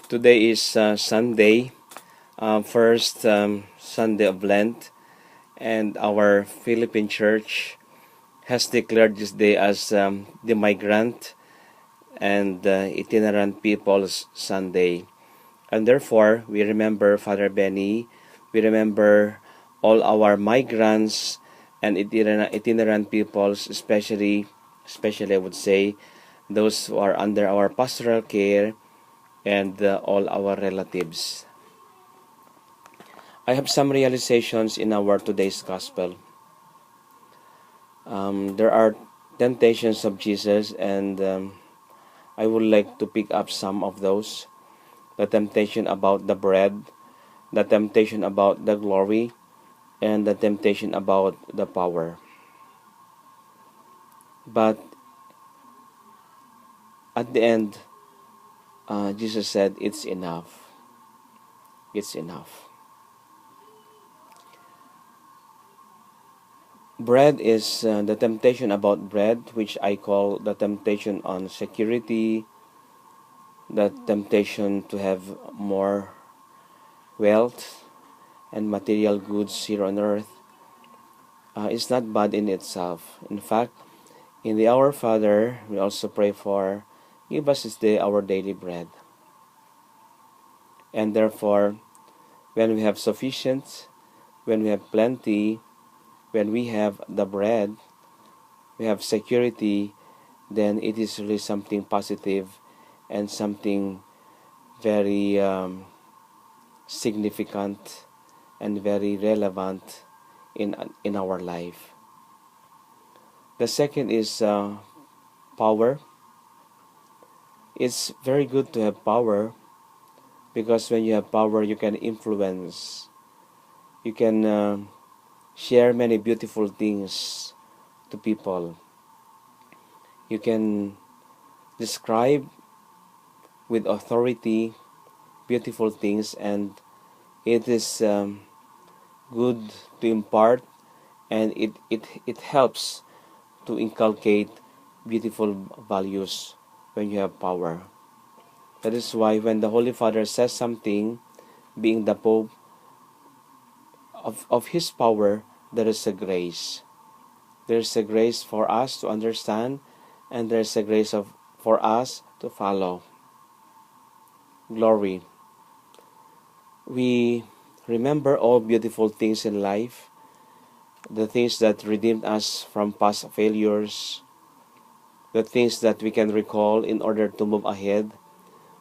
Today is Sunday, first Sunday of Lent, and our Philippine Church has declared this day as the Migrant and Itinerant People's Sunday. And therefore, we remember Father Benny, we remember all our migrants and itinerant peoples, especially I would say, those who are under our pastoral care and all our relatives. I have some realizations in our today's gospel. There are temptations of Jesus, and I would like to pick up some of those. The temptation about the bread, the temptation about the glory, and the temptation about the power. But at the end, Jesus said, "It's enough. It's enough." Bread is the temptation about bread, which I call the temptation on security, the temptation to have more wealth and material goods here on earth. Is not bad in itself. In fact, in the Our Father, we also pray for, give us this day our daily bread. And therefore, when we have sufficient, when we have plenty, when we have the bread, we have security, then it is really something positive and something very significant and very relevant in our life. The second is power. It's very good to have power, because when you have power, you can influence. You can share many beautiful things to people. You can describe with authority beautiful things, and it is good to impart, and it helps to inculcate beautiful values when you have power. That is why when the Holy Father says something, being the Pope, of his power, there is a grace. There is a grace for us to understand, and there is a grace for us to follow. Glory. We remember all beautiful things in life, the things that redeemed us from past failures, the things that we can recall in order to move ahead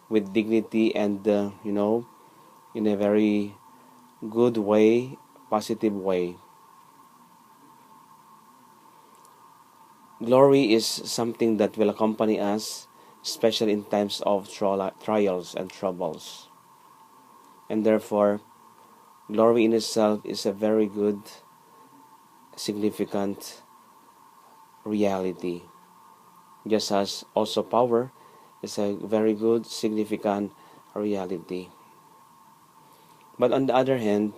with dignity and, in a very good way, positive way. Glory is something that will accompany us, especially in times of trials and troubles. And therefore, glory in itself is a very good, significant reality. Just as also power is a very good, significant reality. But on the other hand,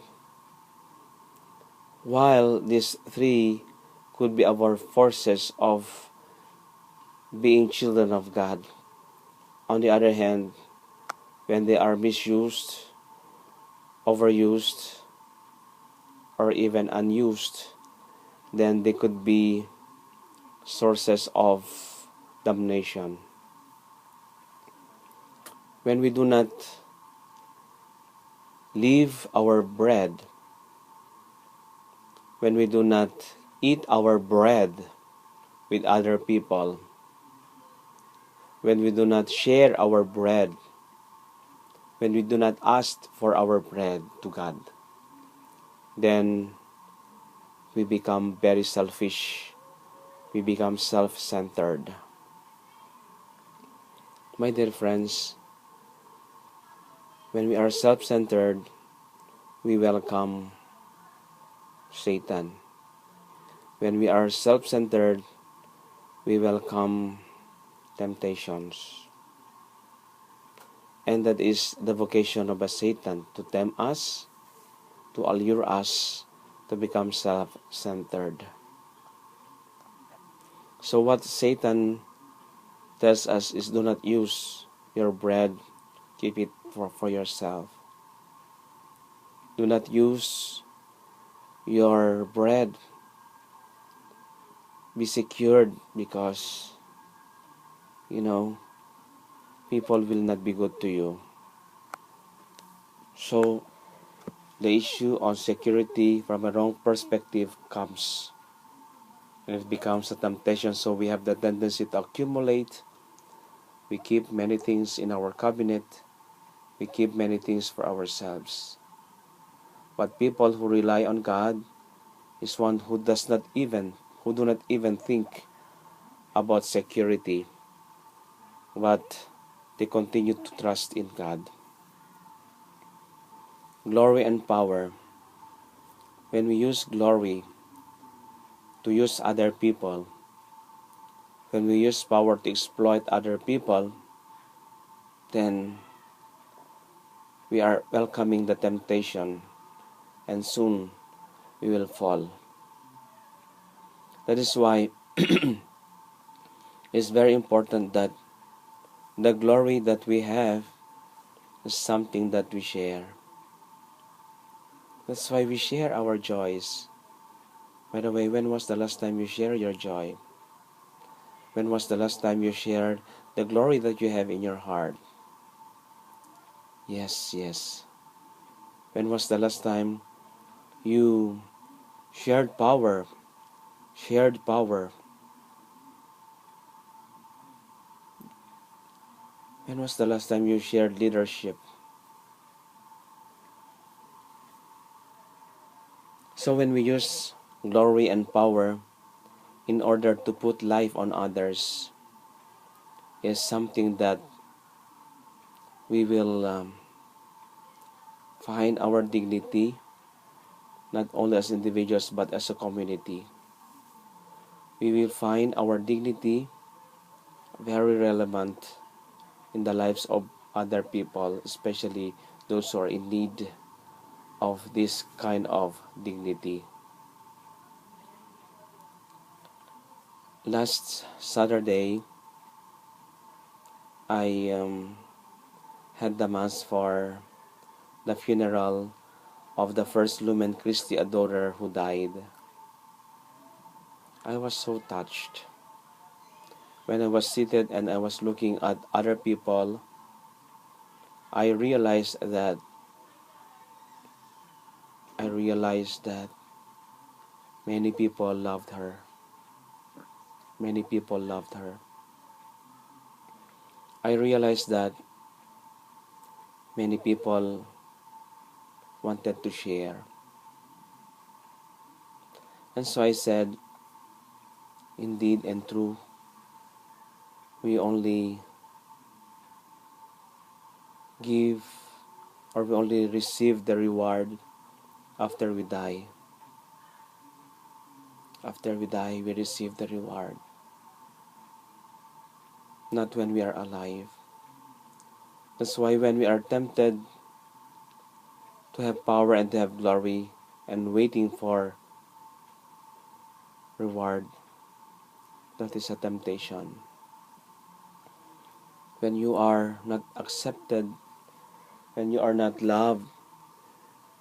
while these three could be our forces of being children of God, on the other hand, when they are misused, overused, or even unused, then they could be sources of damnation. When we do not leave our bread, when we do not eat our bread with other people, when we do not share our bread, when we do not ask for our bread to God, then we become very selfish. We become self-centered. My dear friends, when we are self-centered, we welcome Satan. When we are self-centered, we welcome temptations. And that is the vocation of a Satan, to tempt us, to allure us to become self-centered. So what Satan tells us is, do not use your bread Keep it for yourself. Do not use your bread. Be secured because, you know, people will not be good to you. So, the issue on security from a wrong perspective comes and it becomes a temptation. So, we have the tendency to accumulate. We keep many things in our cabinet. We keep many things for ourselves. But people who rely on God is one who do not even think about security, but they continue to trust in God. Glory and power. When we use glory to use other people, when we use power to exploit other people, then we are welcoming the temptation and soon we will fall. That is why it's very important that the glory that we have is something that we share. That's why we share our joys. By the way, when was the last time you shared your joy? When was the last time you shared the glory that you have in your heart? Yes, yes. When was the last time you shared power? Shared power. When was the last time you shared leadership? So when we use glory and power in order to put life on others is something that we will find our dignity not only as individuals but as a community. We will find our dignity very relevant in the lives of other people, especially those who are in need of this kind of dignity. Last Saturday, I had the mass for the funeral of the first Lumen Christi adorer who died. I was so touched. When I was seated and I was looking at other people, I realized that many people loved her. Many people loved her. I realized that many people wanted to share. And so I said, indeed and true, we only give or we only receive the reward after we die. After we die, we receive the reward, not when we are alive. That's why when we are tempted to have power and to have glory and waiting for reward, that is a temptation. When you are not accepted, when you are not loved,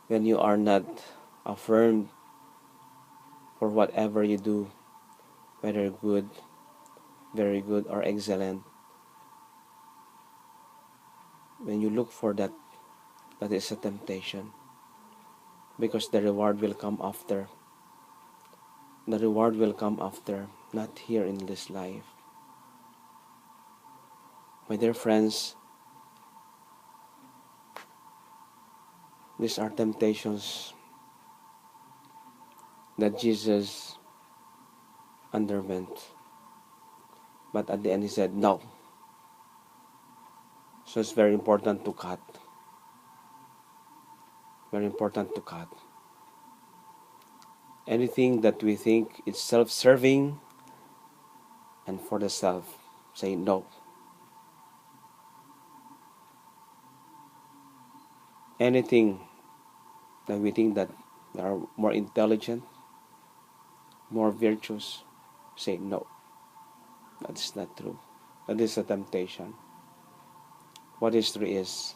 when you are not affirmed for whatever you do, whether good, very good, or excellent, when you look for that, that is a temptation. Because the reward will come after. The reward will come after, not here in this life. My dear friends, these are temptations that Jesus underwent. But at the end he said, no. So it's very important to cut. Very important to cut. Anything that we think is self-serving and for the self, say no. Anything that we think that are more intelligent, more virtuous, say no. That is not true. That is a temptation. what history is.